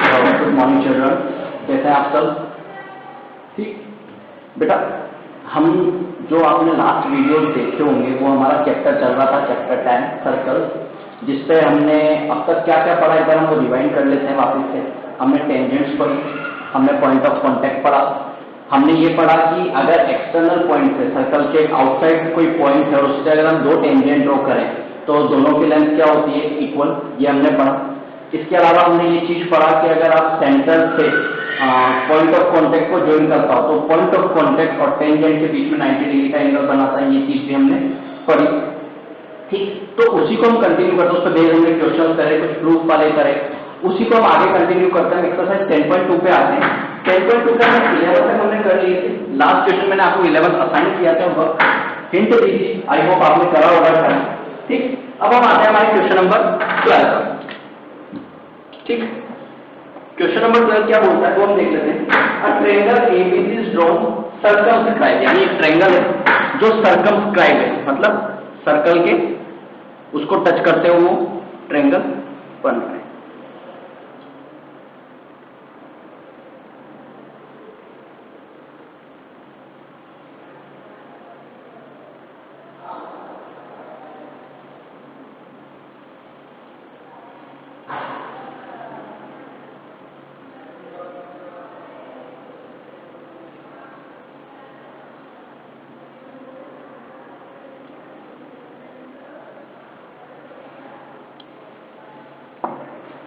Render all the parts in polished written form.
Good morning children, कैसे हैं आप सब? ठीक बेटा, हम जो आपने लास्ट वीडियो देखे होंगे वो हमारा चैप्टर चल रहा था, चैप्टर 10 सर्कल, जिसपे हमने अब तक क्या क्या पढ़ा, इधर हम वो रिवाइंड कर लेते हैं वापस से। हमने टेंजेंट्स पढ़ी, हमने पॉइंट ऑफ कांटेक्ट पढ़ा, हमने ये पढ़ा कि अगर एक्सटर्नल पॉइंट से सर्कल के आउटसाइड कोई पॉइंट है और उससे अगर हम दो टेंजेंट ड्रॉ करें तो दोनों की लेंथ क्या होती है, इक्वल, ये हमने पढ़ा। इसके अलावा हमने ये चीज पढ़ा कि अगर आप सेंटर से पॉइंट ऑफ कांटेक्ट को ज्वाइन करता हो तो पॉइंट ऑफ कांटेक्ट और टेंजेंट के बीच में 90 डिग्री का एंगल बनाता है, ये चीज भी हमने पढ़ी। ठीक, तो उसी को हम कंटिन्यू करते हैं, उस पर बेस हमने क्वेश्चन करे, कुछ प्रूफ वाले करे, उसी को हम आगे कंटिन्यू करते हैं। एक्सरसाइज 10.2 पे आते हैं। 10.2 पे हमने 11 तक हमने कर लिए थे। लास्ट क्वेश्चन मैंने आपको 11 असाइन किया था, वर्क हिंट दी थी, आई होप आपने करा होगा। ठीक, अब हम आते हैं हमारे क्वेश्चन नंबर 12। ठीक, क्वेश्चन नंबर 12 क्या बोलता है वो हम देख लेते हैं। अ triangle ABC is drawn circumscribe, यानी एक ट्रायंगल है जो सर्कमस्क्राइब है, मतलब सर्कल के उसको टच करते हुए वो ट्रायंगल बन रहा है।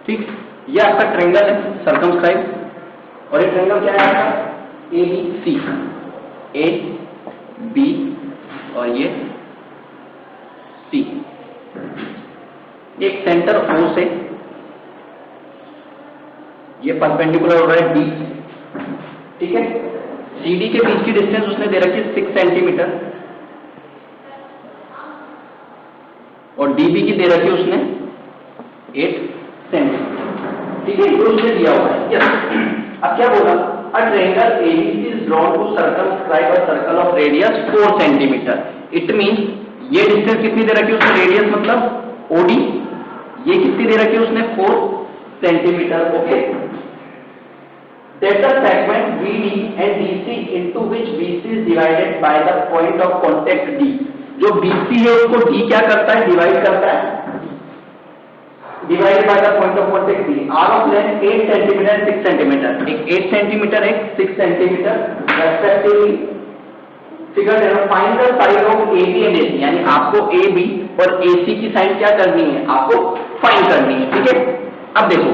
ठीक, ये आपका ट्रायंगल है सर्कमस्क्राइब, और ये ट्रायंगल क्या है आपका, A B C, A B और ये सी। एक सेंटर ओ से ये परपेंडिकुलर हो रहा है डी, ठीक है। सी डी के बीच की डिस्टेंस उसने दे रखी है 6 सेंटीमीटर और डी बी की दे रखी है उसने 8 सेंटीमीटर, ठीक है, ये उसने दिया हुआ है। यस, अब क्या बोला, a triangle ABC is drawn to circumscribe a circle of radius 4 centimetre. It means ये डिस्टेंस कितनी दे रखी है उसने, रेडियस मतलब ओडी, ये कितनी दे रखी है उसने 4 centimetre. Okay, that the segment BD and DC into which BC is divided by the point of contact D, जो BC है उसको D क्या करता है, डिवाइड करता है, divided by the point of contact D, R of length 8 centimetre 6 centimetre, एक 8 centimetre एक 6 सेंटीमीटर रेस्पेक्टिवली। फिगर देना, find the side of AB and AC, यानी आपको AB और AC की साइड क्या करनी है, आपको फाइंड करनी है। ठीक है, अब देखो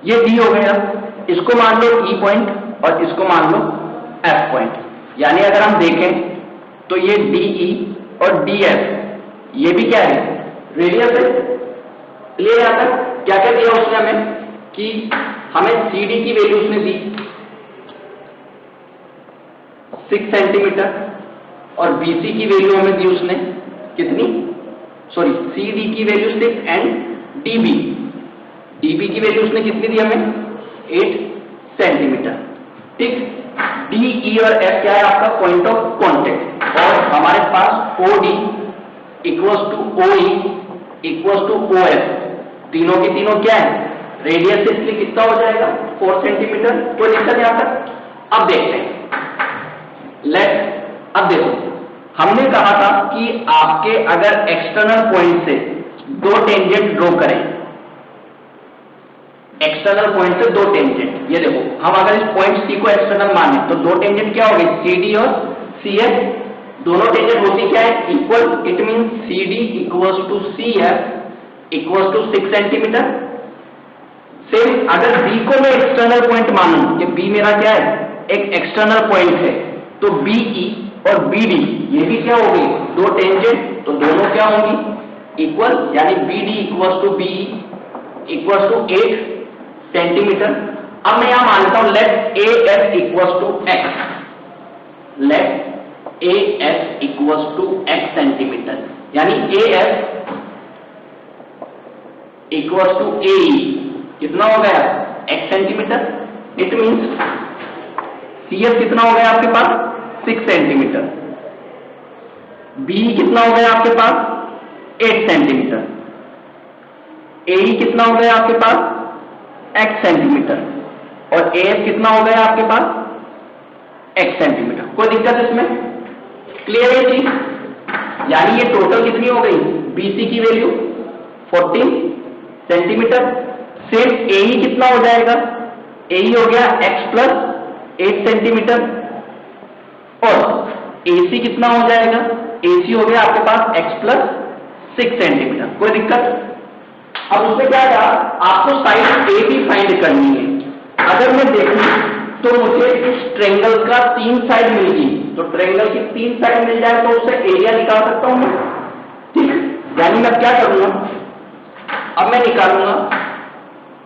ये D हो गया, इसको मान लो E पॉइंट और इसको मान लो F पॉइंट, यानी अगर हम देखें तो ये DE और DF ये भी क्या है, रेडियस है। क्लियर है? यहाँ तक क्या क्या दिया उसने हमें, कि हमें CD की वैल्यू उसने दी 6 सेंटीमीटर और BC की वैल्यू हमें दी उसने कितनी, सॉरी CD की वैल्यू 6 एंड DB की वैल्यू उसने कितनी दी हमें 8 सेंटीमीटर। ठीक, DE और F क्या है आपका पॉइंट ऑफ कांटेक्ट, और हमारे पास OD equals to OE equals to OF, तीनों की तीनों क्या है, रेडियस, इसलिए कितना हो जाएगा 4 सेंटीमीटर। कोई दिक्कत यहाँ तक? अब देखते हैं, अब देखो हमने कहा था कि आपके अगर एक्सटर्नल पॉइंट से दो टेंजेंट ड्रॉ करें, एक्सटर्नल पॉइंट से दो टेंजेंट, ये देखो हम अगर इस पॉइंट सी को एक्सटर्नल माने तो दो टेंजेंट क्या हो गए, CD और CF, दोनों टेंजेंट होती क्या है, equal. It mean CD equals to CF equals to 6 centimetre. Same अगर B को मैं एक्सटर्नल पॉइंट मानूं, कि B मेरा क्या है, एक एक्सटर्नल पॉइंट है, तो BE और BD ये भी क्या हो गई, दो टेंजेंट, तो दोनों क्या होंगी, इक्वल, यानी BD equals to BE equals to 8 centimetre. अब मैं यहां मान लेता हूं let AF equals to X, let AF equals to X centimetre, यानी AF इक्वल्स टू AE कितना हो गया, X centimetre. It means CF कितना हो गया आपके पास 6 सेंटीमीटर, BE कितना हो गया आपके पास 8 सेंटीमीटर, AE कितना हो गया आपके पास x सेंटीमीटर और AS कितना हो गया आपके पास x सेंटीमीटर। कोई दिक्कत इसमें? क्लियर है चीज? यानी ये टोटल कितनी हो गई? BC की वैल्यू 14 सेंटीमीटर। सेम AE कितना हो जाएगा? AE हो गया x प्लस 8 सेंटीमीटर और AC कितना हो जाएगा? AC हो गया आपके पास x प्लस 6 सेंटीमीटर। कोई दिक्कत? अब उसमें क्या था, आपको साइड ए भी फाइंड करनी है। अगर मैं देखूं तो मुझे इस ट्रायंगल का 3 साइड मिल गई, तो ट्रायंगल की 3 साइड मिल जाए तो उससे एरिया निकाल सकता हूं मैं। ठीक, यानी मैं क्या करूंगा, अब मैं निकालूंगा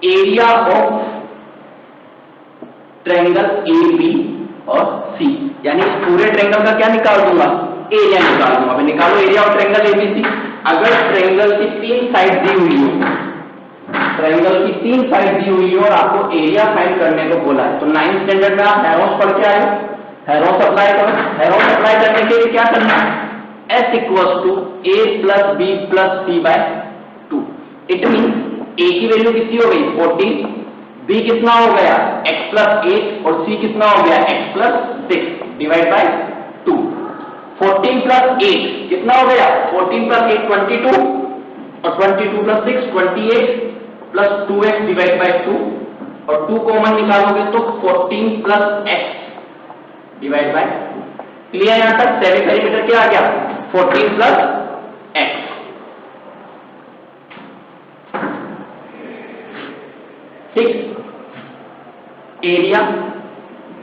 एरिया ऑफ ट्रायंगल AB और C, यानी इस पूरे ट्रायंगल का क्या निकाल दूंगा? एरिया निकाल दूंगा। अब निकालो एरिया ऑफ ट्रायंगल ABC। अगर ट्रायंगल की 3 साइड दी हुई हो, ट्रायंगल की 3 साइड दी हुई हो और आपको एरिया फाइंड करने को बोला है, तो 9th स्टैंडर्ड में आप हेरोस पढ़ के आए हो, हेरोस अप्लाई करो। हेरोस अप्लाई करने के लिए क्या करना है? S equals to A plus B plus C by 2। It mean A की वैल्यू कितनी हो गई? 14, B कितना हो गया? x प्लस 8 और C कितना हो गया? x plus 6 divide by 2। 14 plus 8 कितना हो गया? 14 प्लस 8 22 और 22 plus 6 28 plus 2x divide by 2 और 2 कॉमन निकालोगे तो 14 plus x divide by 2। Clear? यहां तक 7 सेंटीमीटर क्या आ गया? 14 प्लस x। ठीक, एरिया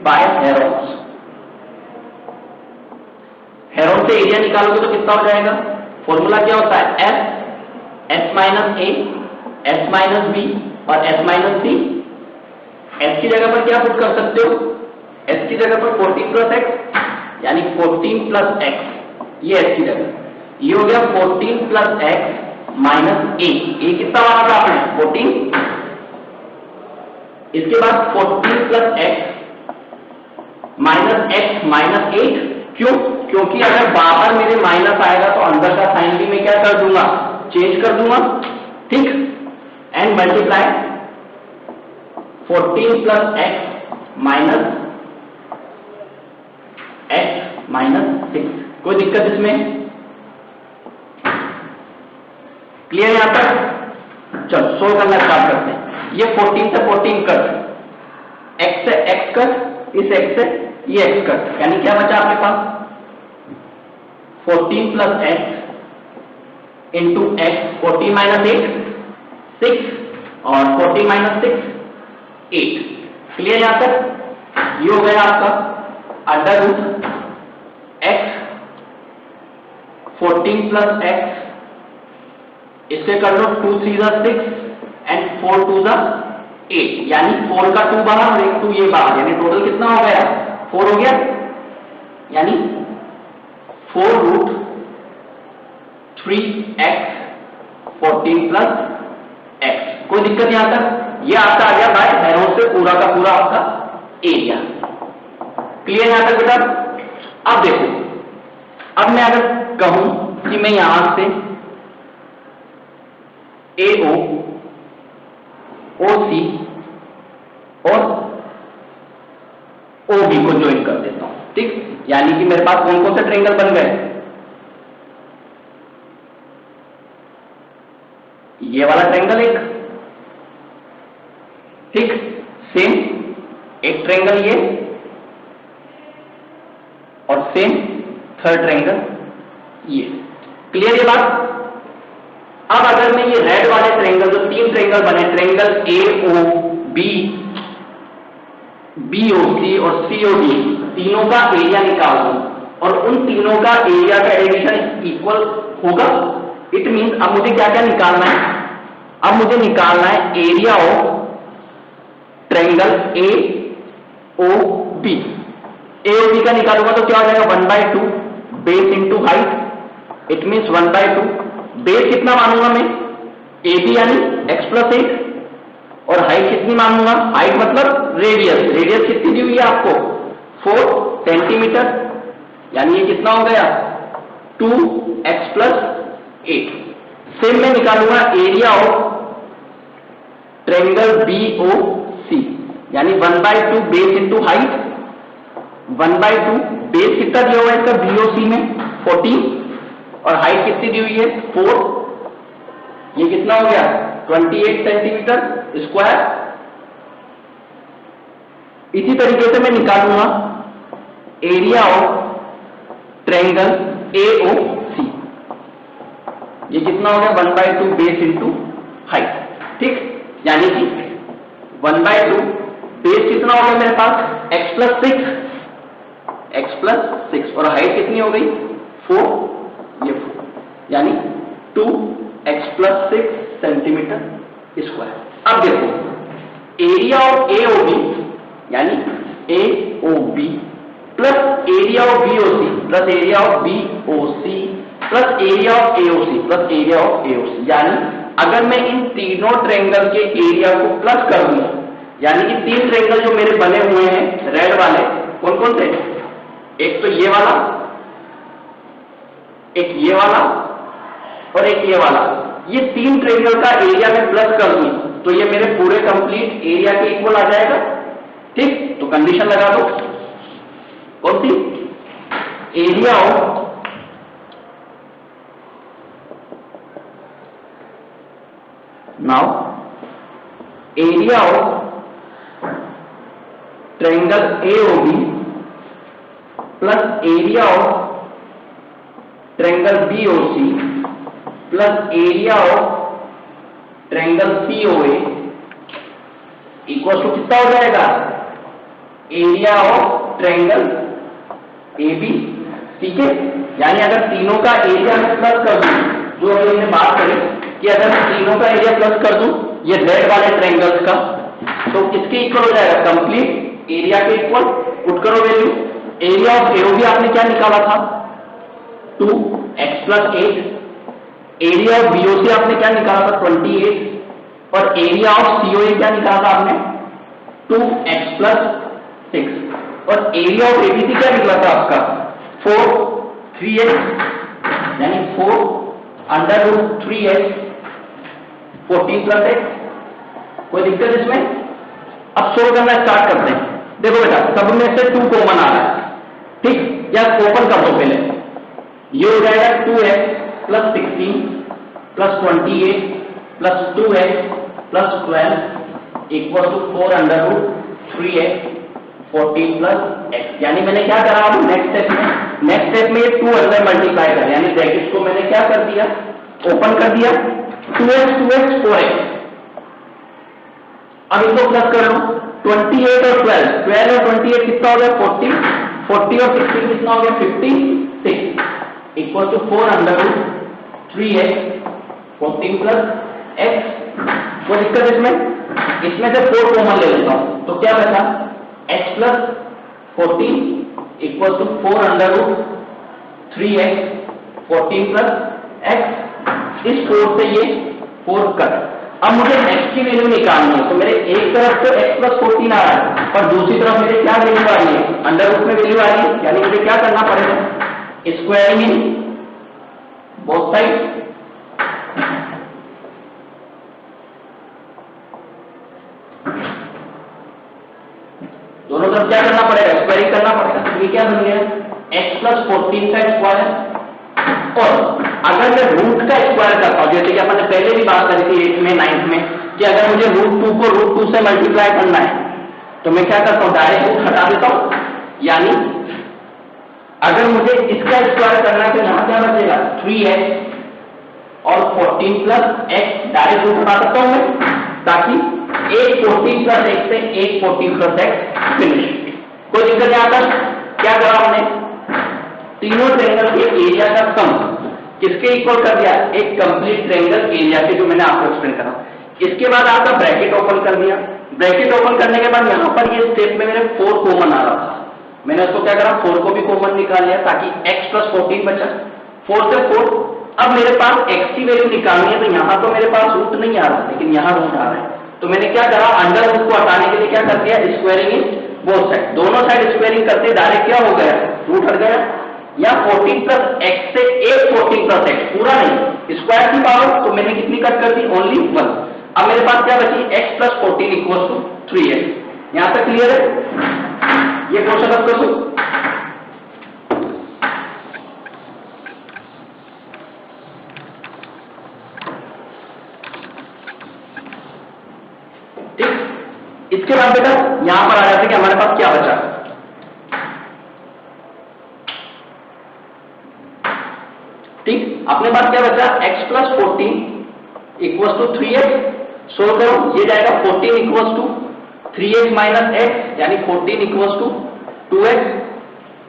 बाय हेरोस। हेरोस से एरिया निकालोगे तो कितना हो जाएगा? फॉर्मूला क्या होता है? S minus A, S minus B और S माइनस C। S की जगह पर क्या पुट कर सकते हो? S की जगह पर 14 प्लस x, यानी 14 प्लस x, ये S की जगह, ये हो गया 14 plus x minus A। A कितना माना था आपने? 14। इसके बाद 14 प्लस x माइनस 8। क्यों? क्योंकि अगर बाहर मेरे माइनस आएगा तो अंदर का साइन भी मैं क्या कर दूंगा? चेंज कर दूंगा। ठीक, and multiply 14 plus x minus 6। कोई दिक्कत इसमें? क्लियर यहां तक? चलो सोल्व करना स्टार्ट करते हैं। ये 14 से 14 कट, x से x कट, इस x से ये x कट, यानी क्या बचा आपके पास? 14 plus x into x, 14 minus 8 6 और 14 माइनस 6 8। क्लियर यहां तक? ये हो गया आपका under root x 14 plus x, इससे कर लो 2 3 6 एंड 4 2 8, यानी 4 का 2 बाहर और एक 2 ये बाहर, यानी टोटल कितना हो गया? 4 हो गया, यानी 4 रूट 3x 14 प्लस x। कोई दिक्कत यहां तक? ये आपका आ गया बाय हेरोस से पूरा का पूरा आपका एरिया। क्लियर यहां तक बेटा? अब देखो, अब मैं अगर कहूं कि मैं यहां से AO OC और OB को ज्वाइन कर देता हूं। ठीक, यानी कि मेरे पास कौन कौन से ट्रायंगल बन गए? ये वाला ट्रायंगल एक, ठीक, सेम एक ट्रायंगल ये और सेम थर्ड ट्रायंगल ये। क्लियर ये बात? अब अगर मैं ये रेड वाले ट्रायंगल, जो 3 ट्रायंगल बने, ट्रायंगल AOB, BOC और COD, तीनों का एरिया निकाल दूं और उन तीनों का एरिया का एडिशन इक्वल होगा, इट मींस अब मुझे क्या क्या निकालना है? अब मुझे निकालना है area of triangle AOB। AOB का निकालूंगा तो क्या हो जाएगा? 1/2 base into height, it means 1/2। Base कितना मानूंगा मैं? AB यानी x प्लस 8 और हाइट कितनी मानूंगा? हाइट मतलब रेडियस, रेडियस कितनी दी हुई है आपको? 4 सेंटीमीटर, यानी ये कितना हो गया? 2x plus 8। सेम मैं निकालूंगा एरिया ऑफ ट्रायंगल BOC, यानी 1/2 बेस इंटू हाइट, 1/2 बेस कितना दिया हुआ है इसका BOC में 14, और हाइट कितनी दी हुई है 4, ये कितना हो गया 28 सेंटीमीटर स्क्वायर। इसी तरीके से मैं निकालूंगा एरिया ऑफ ट्रायंगल AOC, ये कितना हो गया 1/2 बेस इंटू हाइट, ठीक, यानी कि 1/2 बेस कितना हो गया मेरे पास x प्लस 6 और हाइट कितनी हो गई 4, ये 4, यानी 2x प्लस 6 सेंटीमीटर स्क्वायर। अब देखो एरिया ऑफ AOB यानी AOB plus area of BOC plus area of BOC plus area of AOC plus area of AOC, यानी अगर मैं इन तीनों ट्रायंगल के एरिया को प्लस कर दूं, यानी कि 3 ट्रायंगल जो मेरे बने हुए हैं रेड वाले, कौन कौन थे, एक तो ये वाला, एक ये वाला और एक ये वाला, ये 3 ट्रायंगल का एरिया में प्लस कर दूं तो ये मेरे पूरे कंप्लीट एरिया के इक्वल आ जाएगा, ठीक। तो कंडीशन लगा दो, कौन सी, area of now area of triangle AOB plus area of triangle BOC plus area of triangle COA equal to कितना हो जाएगा, एरिया ऑफ ट्रायंगल AB, ठीक है। यानी अगर तीनों का एरिया में प्लस कर दूं, जो अभी हमने बात करी कि अगर मैं तीनों का एरिया प्लस कर दूं ये रेड वाले ट्रायंगल्स का, तो किसके इक्वल हो जाएगा, कंप्लीट एरिया के इक्वल। पुट करो वैल्यू, एरिया ऑफ AOB आपने क्या निकाला था 2x plus 8, area of BOC आपने क्या निकाला था 28, और एरिया ऑफ COA क्या निकाला था आपने 2x प्लस 6, और एरिया ऑफ ABC क्या निकला था आपका 4 3x, यानी 4 under root 3x 14 plus x। कोई दिक्कत इसमें? अब सोल्व करना स्टार्ट करते हैं। देखो बेटा सब में से 2 कॉमन आ रहा है, ठीक, या ओपन कर दो पहले, ये हो जाएगा 2x plus 16 plus 28 plus 2x plus 12 equal to 4 under root 3x 14 plus x। यानी मैंने क्या करा नेक्स्ट स्टेप में ये 2 अंदर मल्टीप्लाई कर, यानी ब्रैकेट को मैंने क्या कर दिया ओपन कर दिया, 2x 4x। अब इनको प्लस कर लो, 28 और 12 और 28 कितना हो गया 40 और 16 कितना हो गया 56 equal to 4 under root 3x 14 plus x। कोई दिक्कत इसमें से 4 कॉमन ले लेता हूं, तो क्या बचा x plus 14 equal to 4 under root 3x 14 plus x। इस 4 से ये 4 कट। अब मुझे x की वैल्यू निकालनी है, तो मेरे एक तरफ तो x प्लस 14 आ रहा है और दूसरी तरफ मेरे क्या वैल्यू आ रही है अंडर रूट में वैल्यू आ रही है, यानी मुझे क्या करना पड़ेगा स्क्वायरिंग इन बोथ साइड। दोनों तरफ क्या करना पड़ेगा स्क्वायरिंग करना पड़ेगा। तो ये क्या बन गया x प्लस 14 का स्क्वायर, और अगर मैं रूट का स्क्वायर करता हूं जैसे कि अपन ने पहले भी बात करी थी 8th में 9th में कि अगर मुझे √2 को √2 से मल्टीप्लाई करना है तो मैं क्या करता हूं डायरेक्ट रूट हटा देता हूं, यानी अगर मुझे इसका स्क्वायर करना है तो यहां क्या बचेगा 3x और 14 प्लस x डायरेक्ट रूट हटा सकता हूं मैं, ताकि एक 14 प्लस x से एक 14 प्लस x फिनिश। कोई दिक्कत यहां पर क्या करा हमने तीनों ट्रायंगल के एरिया का सम किसके इक्वल कर दिया, एक कंप्लीट ट्रायंगल एरिया के, जो मैंने आपको एक्सप्लेन करा। इसके बाद आपका ब्रैकेट ओपन कर दिया, ब्रैकेट ओपन करने के बाद यहां पर ये स्टेप में मेरे 4 कॉमन आ रहा था, मैंने उसको क्या करा 4 को भी कॉमन निकाल लिया ताकि x प्लस 14 बचा, 4 से 4। अब मेरे पास x की वैल्यू निकालनी है, तो यहां तो मेरे पास रूट नहीं आ रहा लेकिन यहां रूट आ रहा है, तो मैंने क्या करा अंडर रूट को हटाने के लिए क्या कर दिया स्क्वायरिंग इन बोथ साइड। दोनों साइड स्क्वायरिंग करते डायरेक्ट क्या हो गया रूट हट गया, या 14 प्लस x से एक 14 प्लस x पूरा नहीं स्क्वायर की पावर, तो मैंने कितनी कट कर दी ओनली 1। अब मेरे पास क्या बची, x plus 14 equal to 3x। यहां तक क्लियर है? ये क्वेश्चन अब कर दो। ठीक, इसके बाद बेटा यहां पर आ जाते कि हमारे पास क्या बचा। ठीक, अपने पास क्या बचा, x plus 14 equal to 3x। Solve करो, ये जाएगा 14 equal to 3x minus x, यानी 14 इक्वल टू 2x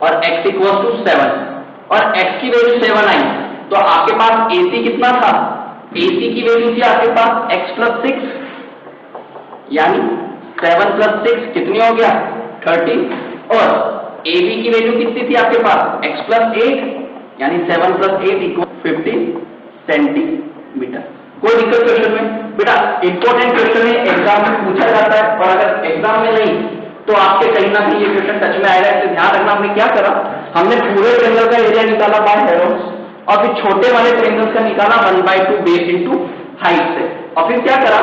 और x इक्वल टू 7, और x की वैल्यू 7 आई, तो आपके पास AC कितना था, AC की वैल्यू थी आपके पास x प्लस 6, यानी 7 प्लस 6 कितनी हो गया 13, और AB की वैल्यू कितनी थी आपके पास x प्लस 8, यानी 7 प्लस 8 इक्वल 15 सेंटीमीटर। कोई दिक्कत क्वेश्चन में? बेटा इंपॉर्टेंट क्वेश्चन है, एग्जाम में पूछा जाता है, और अगर एग्जाम में नहीं तो आपके कहीं ना कहीं ये क्वेश्चन टच में आएगा। इससे ध्यान रखना, हमने क्या करा, हमने पूरे ट्रायंगल का एरिया निकाला बाय हेरोन्स, और फिर छोटे वाले ट्रायंगल्स का निकाला 1/2 बेस इनटू हाइट से, और फिर क्या करा,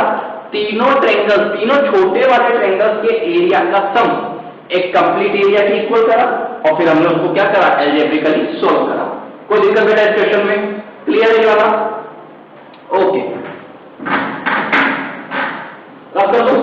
तीनों ट्रायंगल्स, तीनों छोटे वाले ट्रायंगल्स के एरिया का सम एक कंप्लीट एरिया के इक्वल करा, और फिर हमने उसको क्या करा, एल्जेब्रिकली सोल्व करा। कोई दिक्कत बेटा इस क्वेश्चन में? क्लियर है वाला? ओके, रब कर दो।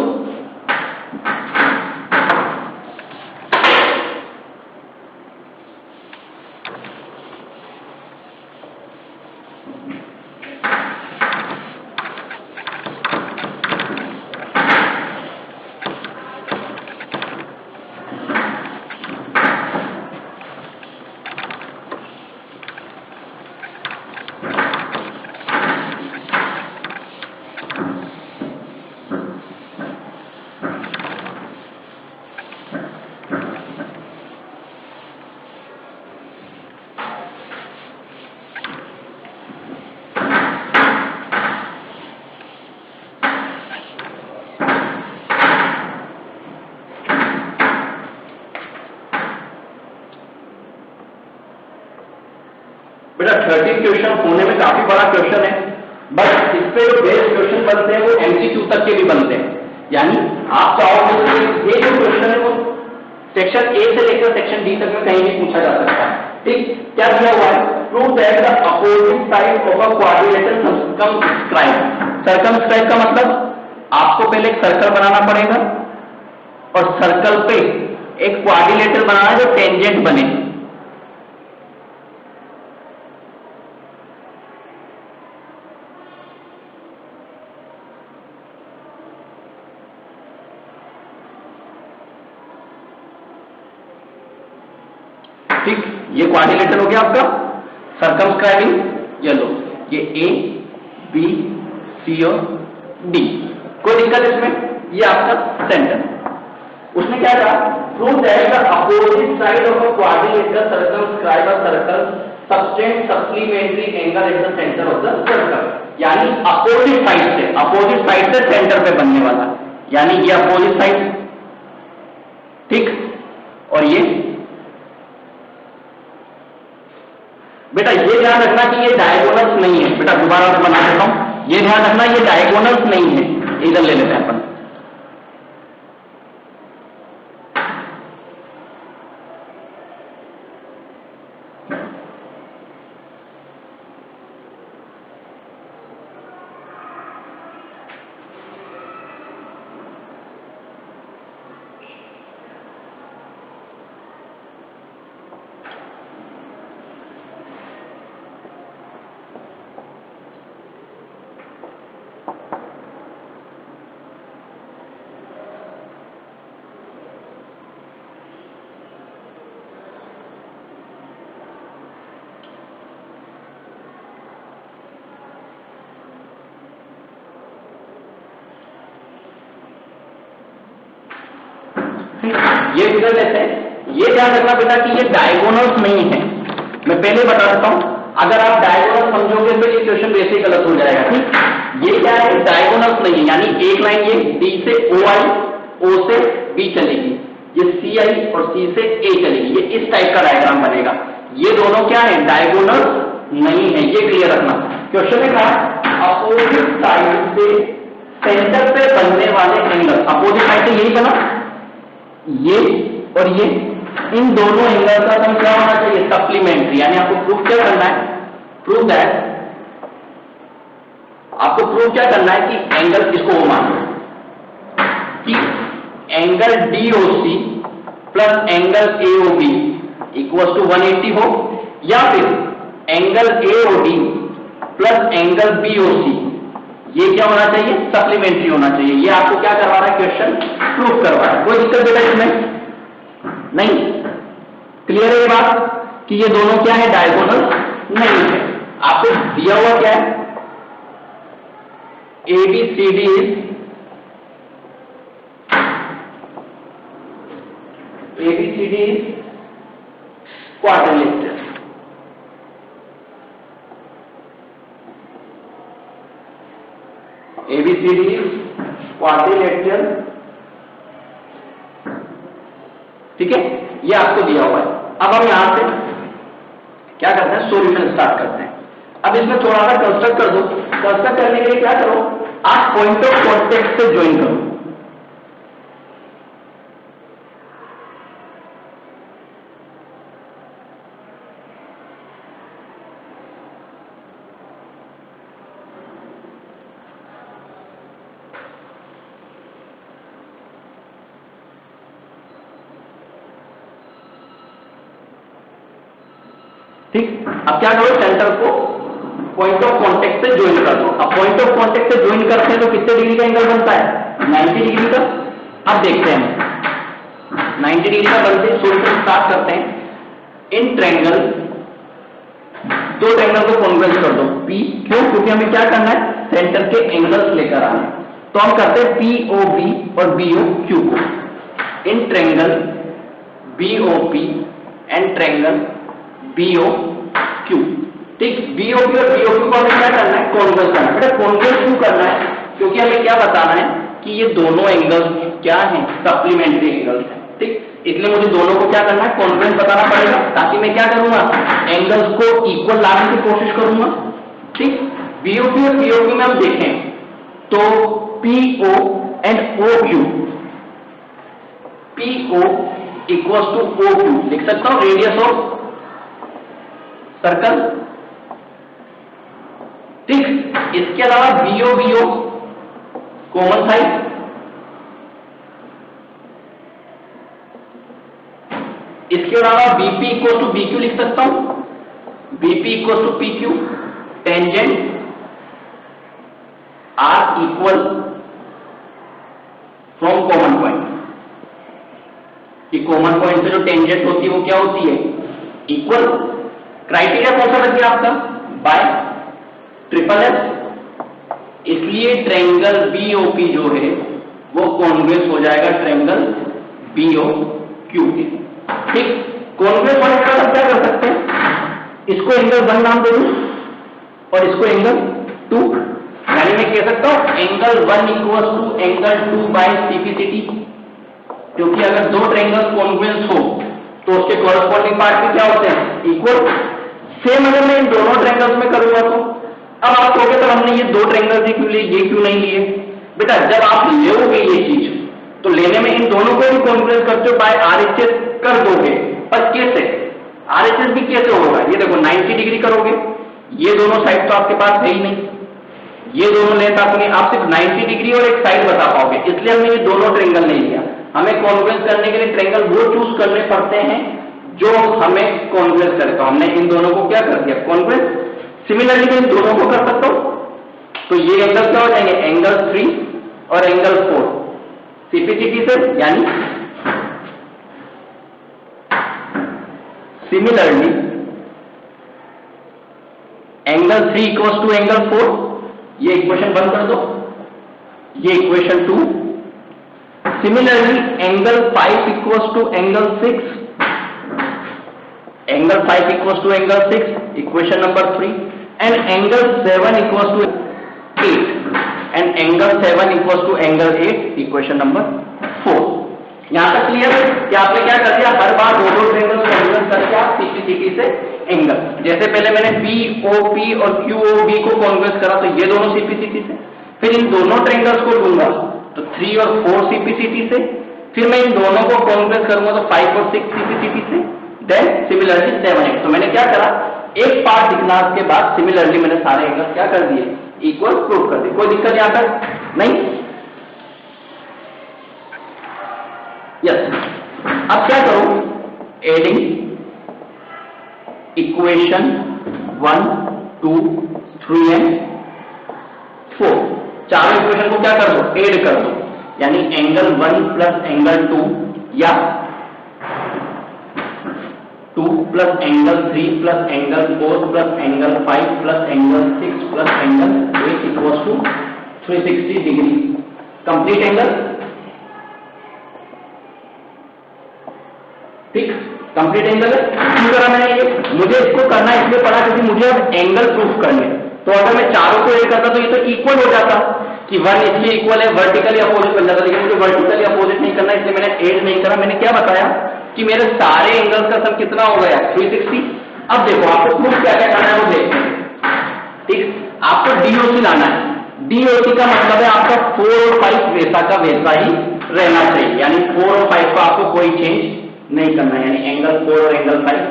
बेटा 13 क्वेश्चन होने में काफी बड़ा क्वेश्चन है, बट इस पे जो बेस्ट क्वेश्चन बनते हैं वो MCQ तक के भी बनते हैं, यानी आप चाहोगे तो ये जो क्वेश्चन है वो सेक्शन ए से लेकर सेक्शन डी तक में कहीं भी पूछा जा सकता है। ठीक, क्या दिया हुआ है, prove that the opposite side of a quadrilateral circumscribe. Circumscribe का मतलब आपको पहले एक सर्कल बनाना पड़ेगा, और सर्कल पे एक क्वाड्रिलेटरल बनाना है जो टेंजेंट बने। ठीक, ये क्वाड्रिलेटरल हो गया आपका सर्कमस्क्राइबिंग, ये लो, ये A, B, C और D। कोई दिक्कत इसमें? ये आपका सेंटर। उसने क्या कहा, prove that the opposite side of a quadrilateral circumscribe a circle subtend supplementary angle at the centre of the circle, यानी अपोजिट साइड से सेंटर पे बनने वाला, यानी ये अपोजिट साइड। ठीक, और ये बेटा ये ध्यान रखना कि ये डायगोनल्स नहीं है। बेटा दोबारा मैं बना देता हूं, ये ध्यान रखना ये डायगोनल्स नहीं है। इधर ले लेते हैं अपन, ये फिगर लेते हैं। ये ध्यान रखना बेटा कि ये डायगोनल्स नहीं है। मैं पहले बता देता हूं, अगर आप डायगोनल समझोगे तो ये क्वेश्चन वैसे ही गलत हो जाएगा। ठीक, ये क्या है, डायगोनल्स नहीं है, यानी एक लाइन ये D से O आई, O से B चलेगी, ये C आई और C से A चलेगी, ये इस टाइप का डायग्राम बनेगा। ये दोनों क्या है, डायगोनल्स नहीं है, ये क्लियर रखना। क्वेश्चन में कहा अपोजिट साइड से सेंटर पे बनने वाले एंगल अपोजिट साइड से यही बना, ये और ये, इन दोनों एंगल का सम क्या होना चाहिए? सप्लीमेंट्री। यानी आपको प्रूफ क्या करना है? प्रूव दैट, आपको प्रूव क्या करना है कि एंगल, इसको वो मान लो कि angle DOC plus angle AOB equal to 180 हो, या फिर angle AOD plus angle BOC ये क्या होना चाहिए? सप्लीमेंट्री होना चाहिए। ये आपको क्या करवा रहा है? क्वेश्चन प्रूफ करवा रहा है। कोई दिक्कत बेटा इसमें नहीं? क्लियर है ये बात कि ये दोनों क्या है? डायगोनल नहीं है। आपको दिया हुआ क्या है? ABCD is quadrilateral। ABCD is quadrilateral, ठीक है, ये आपको दिया हुआ है। अब हम यहां से क्या करते हैं? सॉल्यूशन स्टार्ट करते हैं। अब इसमें थोड़ा सा कंस्ट्रक्ट कर दो। कंस्ट्रक्ट करने के लिए क्या करो? आप पॉइंट ऑफ कॉन्टेक्ट से ज्वाइन करो। ठीक, अब क्या करो? सेंटर को पॉइंट ऑफ कांटेक्ट से ज्वाइन कर दो। अब पॉइंट ऑफ कांटेक्ट से ज्वाइन करते हैं तो कितने डिग्री का एंगल बनता है? 90 डिग्री का। अब देखते हैं 90 डिग्री का बनते सॉल्यूशन स्टार्ट करते हैं। इन ट्रायंगल, दो ट्रायंगल को कॉन्ग्रुएंस कर दो P, क्यों? क्योंकि हमें क्या करना है? सेंटर के एंगल्स लेकर आने। तो हम करते हैं POB और BOQ को। In triangle BOP and triangle BOQ, ठीक, BOP और BOQ को हमें क्या करना है? कॉन्ग्रुएंस करना है। बेटा कॉन्ग्रुएंस क्यों करना है? क्योंकि हमें क्या बताना है कि ये दोनों एंगल्स क्या हैं? सप्लीमेंट्री एंगल्स हैं, ठीक। इसलिए मुझे दोनों को क्या करना है? कॉन्ग्रुएंस बताना पड़ेगा, ताकि मैं क्या करूंगा? एंगल्स को इक्वल लाने की कोशिश करूंगा, ठीक। BOP और BOQ में हम देखें तो PO and OQ, PO equal to OQ लिख सकता हूं, रेडियस ऑफ सर्कल, ठीक। इसके अलावा BO कॉमन साइड, इसके अलावा BP इक्वल टू BQ लिख सकता हूं, BP equal to PQ, tangent R equal from common point, कि कॉमन पॉइंट से जो टेंजेंट होती है वो क्या होती है? इक्वल। क्राइटेरिया कौन सा लग गया आपका? बाय ट्रिपल एस, इसलिए ट्रायंगल BOP जो है वो कॉन्ग्रुएंस हो जाएगा ट्रायंगल BOQ के, ठीक। कॉन्ग्रुएंस होने का मतलब क्या कर सकते हैं? इसको एंगल 1 नाम दे दूं और इसको एंगल 2, यानी मैं कह सकता हूं angle 1 equal to angle 2 by CPCT, क्योंकि अगर दो ट्रायंगल कॉन्ग्रुएंस हो तो उसके कॉरेस्पॉन्डिंग पार्ट भी क्या होते हैं? इक्वल। सेम अगर मैं इन दोनों ट्रायंगल्स में करूंगा तो अब आप कहोगे तो हमने ये दो ट्रायंगल्स ही क्यों लिए, ये क्यों नहीं लिए? बेटा जब आप लोगे ये चीज तो लेने में इन दोनों को भी कॉन्ग्रुएंस करते हो बाय RHS कर दोगे, पर कैसे? RHS भी कैसे होगा? ये देखो 90 डिग्री करोगे, ये दोनों साइड तो आपके पास है ही नहीं, ये दोनों लेंथ आपने, आप सिर्फ 90 डिग्री और एक साइड बता पाओगे, इसलिए हमने ये दोनों ट्रायंगल नहीं लिया। हमें कॉन्ग्रुएंस करने के लिए ट्रायंगल वो चूज करने पड़ते हैं जो हमें कॉन्ग्रुएंस करे, तो हमने इन दोनों को क्या कर दिया? कॉन्ग्रुएंस। सिमिलरली मैं इन दोनों को कर सकता हूं, तो ये एंगल क्या हो जाएंगे? एंगल 3 और एंगल 4 CPCT से, यानी similarly angle 3 equal to angle 4, ये इक्वेशन बंद कर दो, ये equation 2। Similarly angle 5 equal to angle 6, angle 5 equal to angle 6, equation number 3, and angle 7 equal to 8 and angle 7 equal to angle 8, equation number 4। यहां तक clear है कि आपने क्या कर दिया? हर बार दो ट्रायंगल्स को कॉन्ग्रुएंस करके आप CPCT से एंगल, जैसे पहले मैंने BOP और QOB को कॉन्ग्रुएंस करा तो ये दोनों CPCT से, फिर इन दोनों ट्रायंगल्स को लूंगा तो 3 और 4 सीपीसीटी से, फिर मैं इन दोनों को कॉम्प्रेस करूंगा तो 5 और 6 सीपीसीटी से, देन सिमिलरली 7 8। तो मैंने क्या करा, एक पार्ट दिखना के बाद सिमिलरली मैंने सारे एंगल क्या कर दिए, इक्वल प्रूव कर दिए। कोई दिक्कत यहां तक नहीं? यस। अब क्या करूं, एडिंग इक्वेशन 1 2 3 एंड 4, चारों इक्वेशन को क्या कर दो, एड कर दो, यानी एंगल 1 प्लस एंगल 2 या 2 plus angle 3 plus angle 4 plus angle 5 plus angle 6 plus angle 8 equals to 360 degree complete angle. ठीक, कंप्लीट एंगल है। क्यों करा मैंने ये, मुझे इसको करना इसलिए पड़ा क्योंकि मुझे अब एंगल प्रूफ करने। तो अगर मैं चारों को ऐड करता तो ये तो इक्वल हो जाता कि 1 इसलिए इक्वल है, वर्टिकली अपोजिट बन जाता, लेकिन मुझे वर्टिकली अपोजिट नहीं करना, इसलिए मैंने ऐड नहीं करा। मैंने क्या बताया कि मेरे सारे एंगल्स का सम कितना हो गया, 360। अब देखो आपको प्रूफ क्या क्या करना है वो देखते हैं। ठीक, आपको डीओसी लाना है। डीओसी का मतलब है आपका 4 और 5 वैसा का वैसा ही रहना चाहिए, यानी 4 और 5 को आपको कोई चेंज नहीं करना है, यानी एंगल 4 और एंगल 5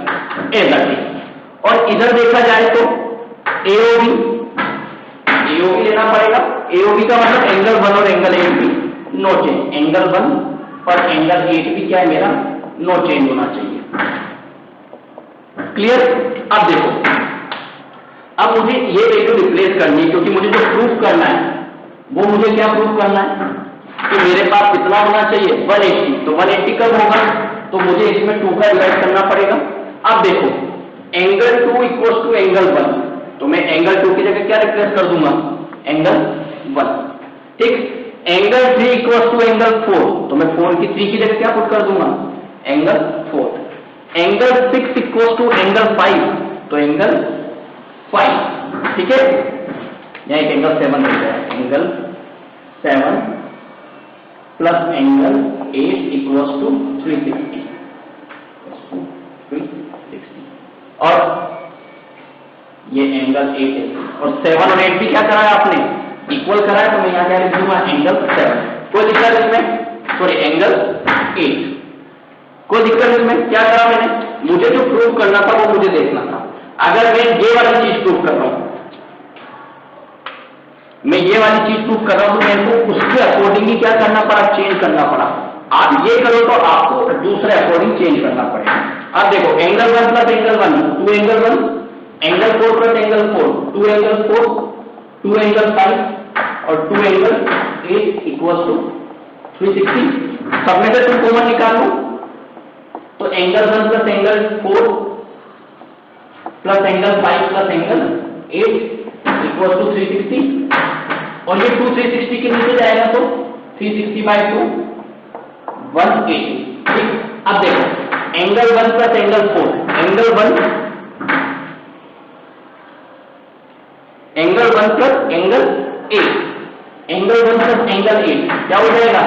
ऐसा ठीक। और इधर देखा जाए तो एओबी लेना पड़ेगा। एओबी का मतलब एंगल 1 और एंगल 8 भी नो चेंज, एंगल 1 और एंगल 8 भी क्या है मेरा, नो चेंज होना चाहिए। क्लियर? अब देखो, अब मुझे ये वैल्यू रिप्लेस करनी है, क्योंकि मुझे जो प्रूफ करना है वो मुझे क्या प्रूफ करना है कि मेरे पास कितना होना चाहिए, 180। तो 180 कब होगा, तो मुझे इसमें 2 का डिवाइड करना पड़ेगा। अब देखो एंगल 2 इक्वल्स टू एंगल 1, तो मैं एंगल 2 की जगह क्या रिप्लेस कर दूंगा, एंगल 1। ठीक, एंगल 3 इक्वल्स टू एंगल 4, तो मैं 4 की 3 की जगह क्या पुट कर दूंगा, angle 4। Angle 6 equals to angle 5, तो एंगल 5। ठीक है, यहां एक एंगल 7 मिल जाए, angle 7 plus angle 8 equals to 360। और ये एंगल 8 है, और 7 और 8 भी क्या करा है आपने, इक्वल करा है, तो मैं यहां क्या लिख दूंगा, एंगल 7। कोई दिक्कत इसमें, सॉरी एंगल 8, कोई दिक्कत इसमें? क्या करा मैंने, मुझे जो प्रूव करना था वो मुझे देखना था। अगर मैं ये वाली चीज प्रूव कर रहा हूं, मैं ये वाली चीज प्रूव कर रहा हूं, तो मेरे को उसके अकॉर्डिंग ही क्या करना पड़ा, चेंज करना पड़ा। आप ये करो तो आपको दूसरे अकॉर्डिंग चेंज करना पड़ेगा। अब देखो angle 1 plus angle 1, 2 angle 1, angle 4 plus angle 4, 2 angle 4, 2 angle 5 और 2 एंगल 8 इक्वल्स टू 360। सब में से तुम कॉमन निकाल लो, तो angle 1 plus angle 4 plus angle 5 plus angle 8 equals to 360। और ये 2 360 के नीचे जाएगा तो 360/2 180। ठीक, अब देखो angle 1 plus angle 4, angle 1 plus angle 8, angle 1 plus angle 8 क्या हो जाएगा,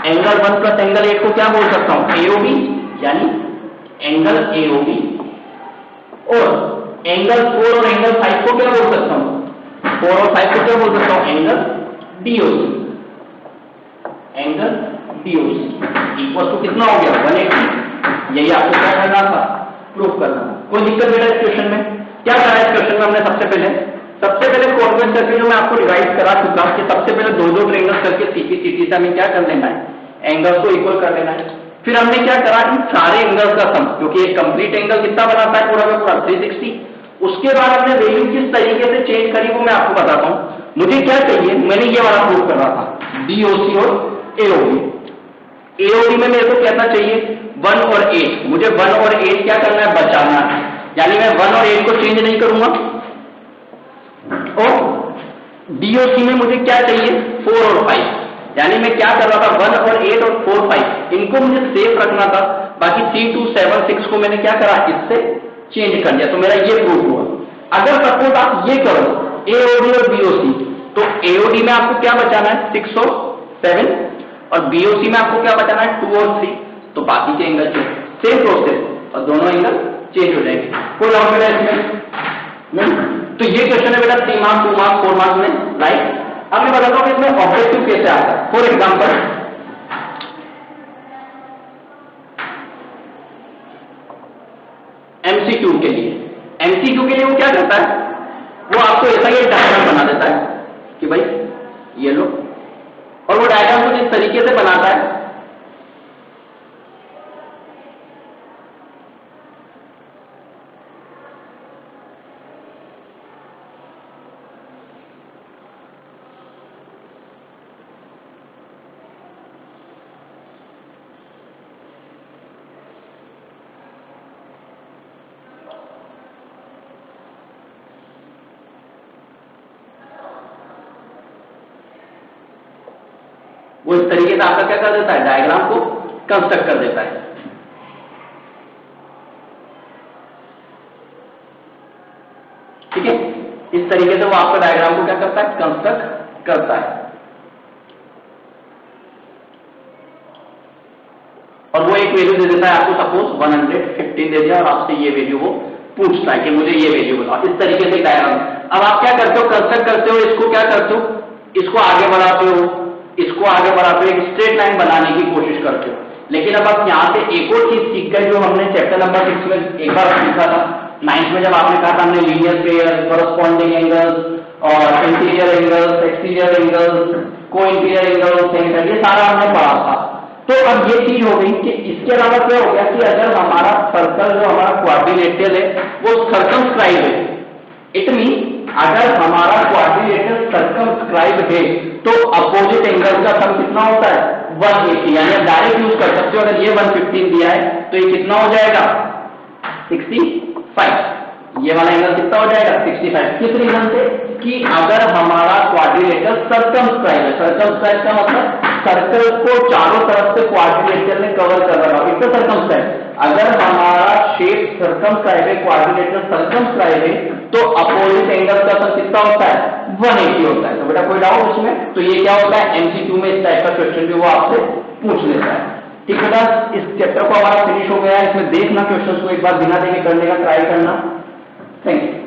एंगल 1 प्लस एंगल 8 को क्या बोल सकता हूं, एओबी, यानी एंगल एओबी। और एंगल 4 और एंगल 5 को क्या बोल सकता हूं, 4 और 5 को क्या बोल सकता हूं, angle DOC, angle DOC equal to कितना हो गया, 180। यही आपको क्या करना था, प्रूफ करना। कोई दिक्कत बेटा इस क्वेश्चन में? क्या करा इस क्वेश्चन में हमने, सबसे पहले कॉन्वेंस करके जो मैं आपको रिवाइज करा चुका कि सबसे पहले 2-2 ट्रायंगल्स करके सीपी से हमें क्या कर लेना है, एंगल्स को इक्वल कर लेना है। फिर हमने क्या करा, इन सारे एंगल्स का सम, क्योंकि एक कंप्लीट एंगल कितना बनाता है पूरा का पूरा 360। उसके बाद हमने वैल्यू किस तरीके से चेंज करी वो मैं आपको बताता हूं। मुझे क्या चाहिए, मैंने ये वाला प्रूफ कर रहा था, डीओसी और एओबी। एओबी में मेरे को कहना चाहिए 1 और 8, मुझे 1 और 8 क्या करना है, बचाना है, यानी मैं 1 और 8 को चेंज नहीं करूंगा। और डीओसी में मुझे क्या चाहिए, 4 और 5, यानी मैं क्या कर रहा था, 1 और 8 और 4 5 इनको मुझे सेफ रखना था, बाकी 3 2 7 6 को मैंने क्या करा, इससे चेंज कर दिया, तो मेरा ये प्रूफ हुआ। अगर सपोज आप ये करो एओडी और बीओसी, तो एओडी में आपको क्या बचाना है, 6 और 7, और बीओसी में आपको क्या बचाना है, 2 और 3, तो बाकी के एंगल सेम प्रोसेस और दोनों एंगल चेंज हो जाएंगे। कोई डाउट बेटा इसमें नहीं? तो ये क्वेश्चन है बेटा 3 मार्क्स 2 मार्क्स 4 मार्क्स में राइट अब मैं बताता हूं इसमें ऑब्जेक्टिव कैसे आता है। फॉर एग्जाम्पल एमसीक्यू के लिए वो क्या करता है, वो आपको ऐसा ही डायग्राम बना देता है कि भाई ये लो, और वो डायग्राम को जिस तरीके से बनाता है वो इस तरीके से आपका क्या कर देता है, डायग्राम को कंस्ट्रक्ट कर देता है। ठीक है, इस तरीके से वो आपका डायग्राम को क्या करता है, कंस्ट्रक्ट करता है। और वो एक वैल्यू दे देता है आपको, सपोज 115 दे दिया और आपसे ये वैल्यू वो पूछता है कि मुझे ये वैल्यू बताओ। इस तरीके से डायग्राम, अब आप क्या करते हो, कंस्ट्रक्ट करते हो, इसको क्या करते हो, इसको आगे बढ़ाते हो, इसको आगे बढ़ाते हो, एक स्ट्रेट लाइन बनाने की कोशिश करते हो। लेकिन अब आप यहां से एक और चीज सीख गए जो हमने चैप्टर नंबर 6 में एक बार सीखा था, 9th में जब आपने कहा था हमने लीनियर पेयर, कॉरेस्पॉन्डिंग एंगल्स और इंटीरियर एंगल्स, एक्सटीरियर एंगल्स, को इंटीरियर एंगल्स, सेंटर, ये सारा हमने पढ़ा था। तो अब ये चीज हो गई कि इसके अलावा क्या हो गया कि अगर हमारा सर्कल जो हमारा क्वाड्रिलेटरल है वो सर्कमस्क्राइब है, इट मीन अगर हमारा क्वाड्रिलेटरल सर्कमस्क्राइब है तो अपोजिट एंगल का सम कितना होता है, 180। यानी आप डायरेक्ट यूज कर सकते हो, अगर ये 115 दिया है तो ये कितना हो जाएगा, 65। ये वाला एंगल कितना हो जाएगा, 65। किस रीजन से कि अगर हमारा क्वाड्रिलेटरल सर्कमस्क्राइब है, सर्कमस्क्राइब का मतलब सर्कल को चारों तरफ से क्वाड्रिलेटरल ने कवर कर रहा है, इतना सर्कमस्क्राइब। अगर हमारा शेप सर्कमस्क्राइब है, क्वाड्रिलेटरल सर्कमस्क्राइब है, तो अपोजिट एंगल का सम कितना होता है, 180 होता है। तो बेटा कोई डाउट इसमें, तो ये क्या होता है, एमसीक्यू में इस टाइप का क्वेश्चन भी वो आपसे पूछ लेता है। ठीक है बेटा, इस चैप्टर को हमारा फिनिश हो गया है। इसमें देखना क्वेश्चन को एक बार बिना देखे करने का ट्राई करना। Thank you.